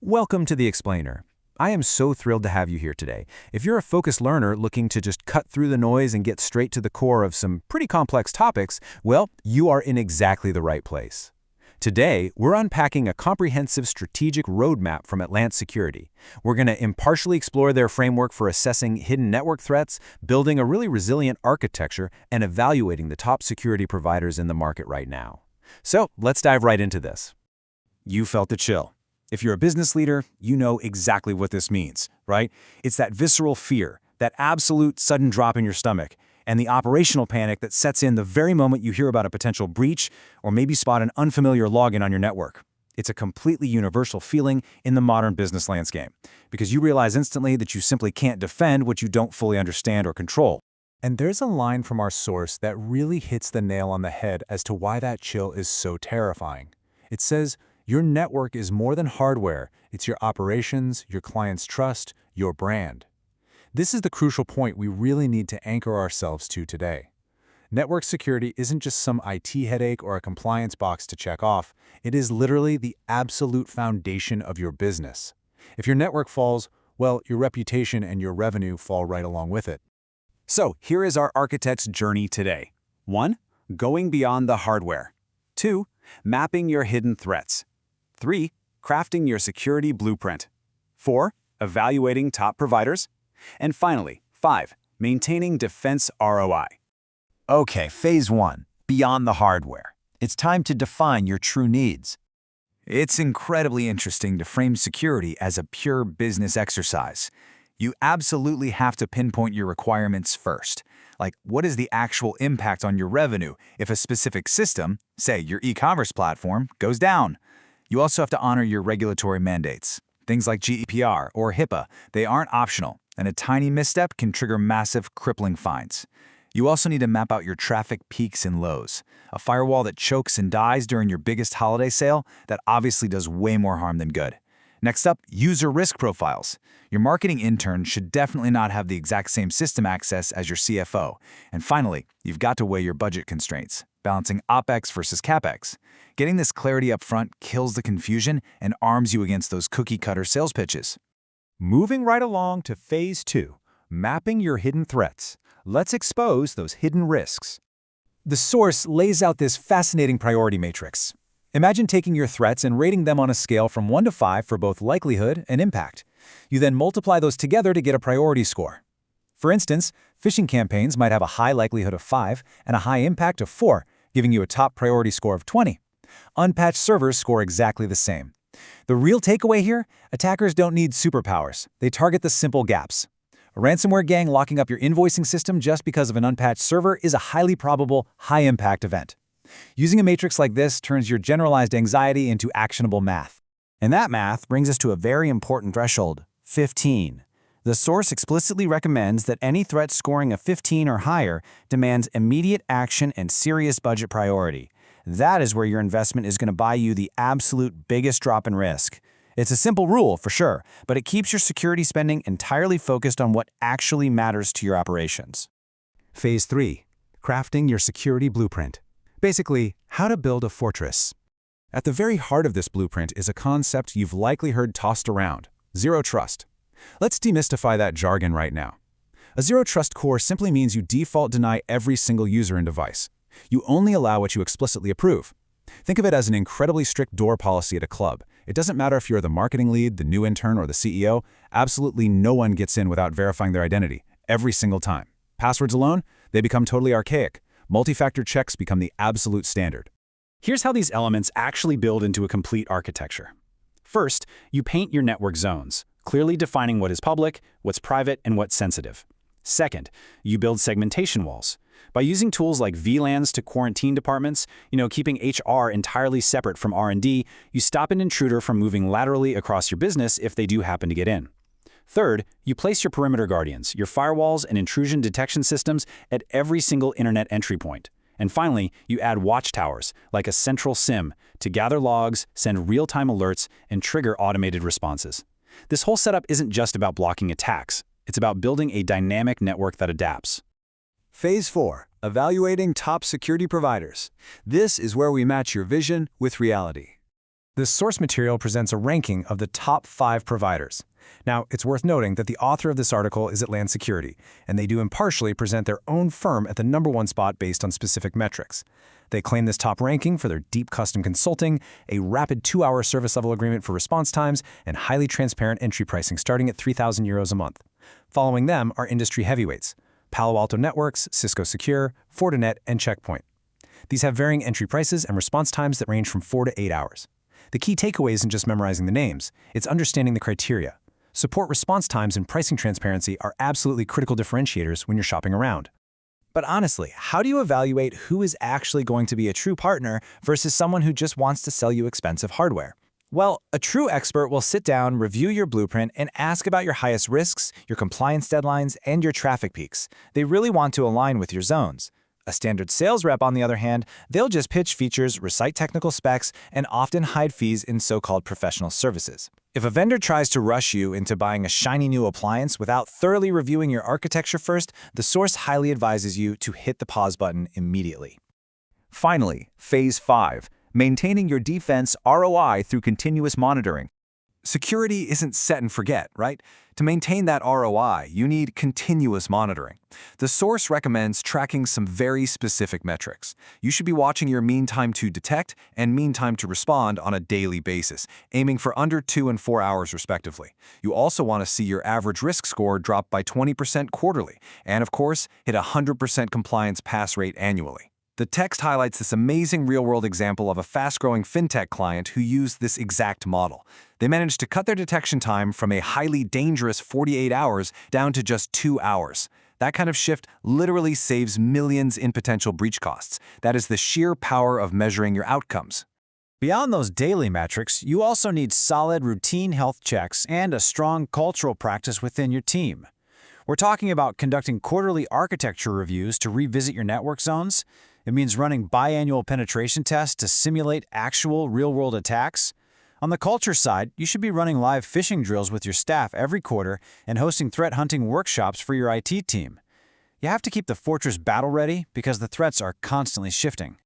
Welcome to The Explainer. I am so thrilled to have you here today. If you're a focused learner looking to just cut through the noise and get straight to the core of some pretty complex topics, well, you are in exactly the right place. Today, we're unpacking a comprehensive strategic roadmap from Atlant Security. We're going to impartially explore their framework for assessing hidden network threats, building a really resilient architecture, and evaluating the top security providers in the market right now. So, let's dive right into this. You felt the chill. If you're a business leader, you know exactly what this means, right? It's that visceral fear, that absolute sudden drop in your stomach, and the operational panic that sets in the very moment you hear about a potential breach or maybe spot an unfamiliar login on your network. It's a completely universal feeling in the modern business landscape, because you realize instantly that you simply can't defend what you don't fully understand or control. And there's a line from our source that really hits the nail on the head as to why that chill is so terrifying. It says, your network is more than hardware. It's your operations, your client's trust, your brand. This is the crucial point we really need to anchor ourselves to today. Network security isn't just some IT headache or a compliance box to check off. It is literally the absolute foundation of your business. If your network falls, well, your reputation and your revenue fall right along with it. So here is our architect's journey today. 1. Going beyond the hardware. 2. Mapping your hidden threats. 3. Crafting your security blueprint. 4. Evaluating top providers. And finally, 5. Maintaining defense ROI. Okay, phase 1. Beyond the hardware. It's time to define your true needs. It's incredibly interesting to frame security as a pure business exercise. You absolutely have to pinpoint your requirements first. Like, what is the actual impact on your revenue if a specific system, say your e-commerce platform, goes down? You also have to honor your regulatory mandates. Things like GDPR or HIPAA, they aren't optional, and a tiny misstep can trigger massive, crippling fines. You also need to map out your traffic peaks and lows. A firewall that chokes and dies during your biggest holiday sale, that obviously does way more harm than good. Next up, user risk profiles. Your marketing intern should definitely not have the exact same system access as your CFO. And finally, you've got to weigh your budget constraints, balancing OpEx versus CapEx. Getting this clarity up front kills the confusion and arms you against those cookie-cutter sales pitches. Moving right along to phase 2, mapping your hidden threats. Let's expose those hidden risks. The source lays out this fascinating priority matrix. Imagine taking your threats and rating them on a scale from 1 to 5 for both likelihood and impact. You then multiply those together to get a priority score. For instance, phishing campaigns might have a high likelihood of 5 and a high impact of 4, giving you a top priority score of 20. Unpatched servers score exactly the same. The real takeaway here? Attackers don't need superpowers. They target the simple gaps. A ransomware gang locking up your invoicing system just because of an unpatched server is a highly probable, high-impact event. Using a matrix like this turns your generalized anxiety into actionable math. And that math brings us to a very important threshold, 15. The source explicitly recommends that any threat scoring a 15 or higher demands immediate action and serious budget priority. That is where your investment is going to buy you the absolute biggest drop in risk. It's a simple rule, for sure, but it keeps your security spending entirely focused on what actually matters to your operations. Phase 3, crafting your security blueprint. Basically, how to build a fortress. At the very heart of this blueprint is a concept you've likely heard tossed around, zero trust. Let's demystify that jargon right now. A zero trust core simply means you default deny every single user and device. You only allow what you explicitly approve. Think of it as an incredibly strict door policy at a club. It doesn't matter if you're the marketing lead, the new intern, or the CEO, absolutely no one gets in without verifying their identity, every single time. Passwords alone, they become totally archaic. Multi-factor checks become the absolute standard. Here's how these elements actually build into a complete architecture. First, you paint your network zones, clearly defining what is public, what's private, and what's sensitive. Second, you build segmentation walls. By using tools like VLANs to quarantine departments, keeping HR entirely separate from R&D, you stop an intruder from moving laterally across your business if they do happen to get in. Third, you place your perimeter guardians, your firewalls and intrusion detection systems at every single internet entry point. And finally, you add watchtowers, like a central SIM, to gather logs, send real-time alerts, and trigger automated responses. This whole setup isn't just about blocking attacks. It's about building a dynamic network that adapts. Phase 4, evaluating top security providers. This is where we match your vision with reality. This source material presents a ranking of the top 5 providers. Now, it's worth noting that the author of this article is Atlant Security, and they do impartially present their own firm at the #1 spot based on specific metrics. They claim this top ranking for their deep custom consulting, a rapid 2-hour service level agreement for response times, and highly transparent entry pricing starting at €3,000 a month. Following them are industry heavyweights: Palo Alto Networks, Cisco Secure, Fortinet, and Checkpoint. These have varying entry prices and response times that range from 4 to 8 hours. The key takeaway isn't just memorizing the names, it's understanding the criteria. Support response times and pricing transparency are absolutely critical differentiators when you're shopping around. But honestly, how do you evaluate who is actually going to be a true partner versus someone who just wants to sell you expensive hardware? Well, a true expert will sit down, review your blueprint, and ask about your highest risks, your compliance deadlines, and your traffic peaks. They really want to align with your zones. A standard sales rep, on the other hand, they'll just pitch features, recite technical specs, and often hide fees in so-called professional services. If a vendor tries to rush you into buying a shiny new appliance without thoroughly reviewing your architecture first, the source highly advises you to hit the pause button immediately. Finally, Phase 5, maintaining your defense ROI through continuous monitoring. Security isn't set and forget, right? To maintain that ROI, you need continuous monitoring. The source recommends tracking some very specific metrics. You should be watching your mean time to detect and mean time to respond on a daily basis, aiming for under 2 and 4 hours respectively. You also want to see your average risk score drop by 20% quarterly, and of course, hit a 100% compliance pass rate annually. The text highlights this amazing real-world example of a fast-growing fintech client who used this exact model. They managed to cut their detection time from a highly dangerous 48 hours down to just 2 hours. That kind of shift literally saves millions in potential breach costs. That is the sheer power of measuring your outcomes. Beyond those daily metrics, you also need solid routine health checks and a strong cultural practice within your team. We're talking about conducting quarterly architecture reviews to revisit your network zones. It means running biannual penetration tests to simulate actual real-world attacks. On the culture side, you should be running live phishing drills with your staff every quarter and hosting threat hunting workshops for your IT team. You have to keep the fortress battle-ready because the threats are constantly shifting.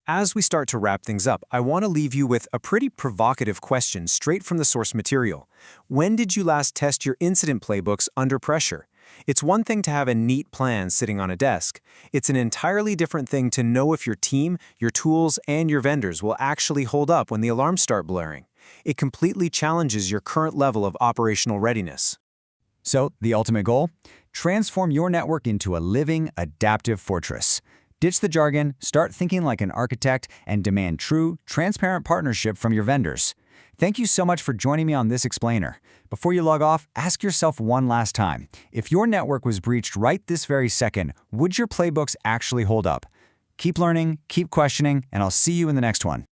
As we start to wrap things up, I want to leave you with a pretty provocative question straight from the source material. When did you last test your incident playbooks under pressure? It's one thing to have a neat plan sitting on a desk. It's an entirely different thing to know if your team, your tools, and your vendors will actually hold up when the alarms start blaring. It completely challenges your current level of operational readiness. So, the ultimate goal? Transform your network into a living, adaptive fortress. Ditch the jargon, start thinking like an architect, and demand true, transparent partnership from your vendors. Thank you so much for joining me on this explainer. Before you log off, ask yourself one last time. If your network was breached right this very second, would your playbooks actually hold up? Keep learning, keep questioning, and I'll see you in the next one.